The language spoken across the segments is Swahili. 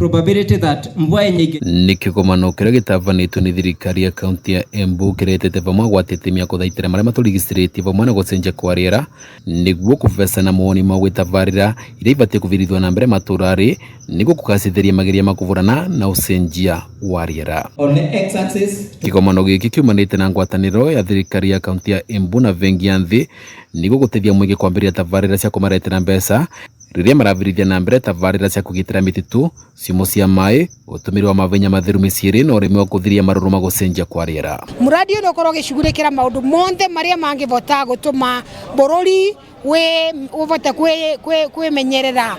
probability that mvua yenye ni kikomano kiria gitavanitwo ni thirikari ya kaunti ya Embu kiretete vamwe gwatetemia kuthaitira maria maturigiciirie vamwe na gucenjia kwa riera niguo kuvecana mawoni ma gwitavarira iria ibatie kuvirithwa na mbere maturari niguo kugacithiria mageria makuvurana na ucenjia wa riera. Kikomano giki kiumanite na ngwataniro ya thirikari ya kaunti ya Embu na vengi ya nthi niguo gutethia mwingi kwambiria tavarira cia kumaretera mbeca riria maravirithia na mbere tavarira cia kugitira mititu ciumo cia mai utumiri wa mavenya matheru miciiri na urimi wa kuthiria maruru ma gucenjia kwa riera. Muradi uyu ukorwo gicugurikira maundu monthe maria mangivota gutuma bururi uvote kwimenyerera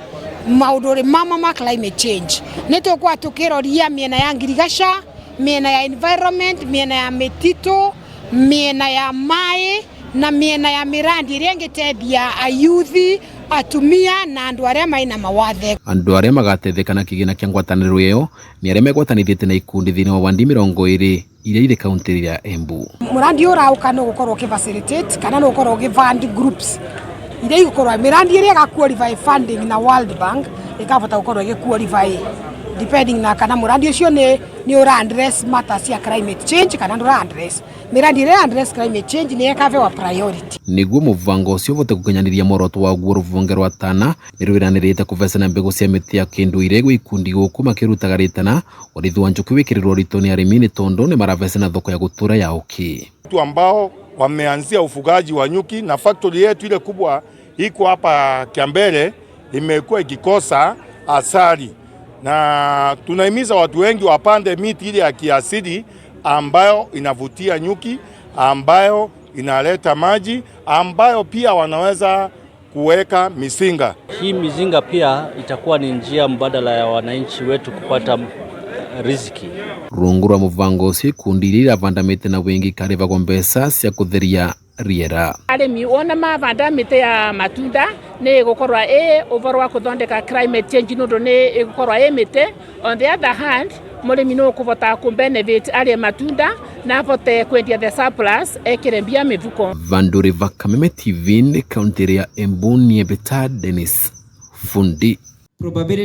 maundu mama ma climate change. Nitukwa tukiroria miena ya ngirigasha, miena ya environment, miena ya mititu, miena ya mai na miena ya mirandi iria ngitethia ayuthi atumia na andu aria maina mawathe. Andu aria magatetheka na kigina kia ngwataniro iyo ni aria megwatanithite na ikundi thiini wa wandi 20 iria iri kaunti ya Embu. Murandi urauka no gukorwo ukifacilitate kana no gukorwo ukifund groups iria igukorwo mirandi iria gakualify funding na World Bank ikavota gukorwo igikualify depending na kana murandi ucio ni ura address matters ya climate change kana ndura address mirandi iria address climate change ni ekavewa priority. Niguo muvango ucio vote kukinyaniria moroto wa guo ruvunge rwa tana niruiranirite kuvecana mbegu cia miti ya kinduire gwi ikundi guku makirutaga ritana urithi wa njuki wikirirwo rito ni arimi ni tondu ni maravecana thoko ya gutura ya uki. Watu ambao wameanzia ufugaji wa nyuki na factory yetu ile kubwa iko hapa Kameme imekuwa ikikosa asali, na tunahimiza watu wengi wapande miti ile ya kiasili ambayo inavutia nyuki, ambayo inaleta maji, ambayo pia wanaweza kuweka mizinga. Hii mizinga pia itakuwa ni njia mbadala ya wananchi wetu kupata riziki. Rungu rwa muvango ucio ikundi iria iravandamite na wingi karivagwo mbeca cia kutheria riera. Arimi ona mavanda miti ya matunda ni gukorwa uvoro wa kuthondeka climate change nundu ni gukorwa miti. On the other hand, murimi no kuvota kubenefit aria matunda na avote kwendia the surplus ekirembia mivuko. Vanduri va Kameme TV ni kaunti ya Embu ni Beta Dennis Fundi.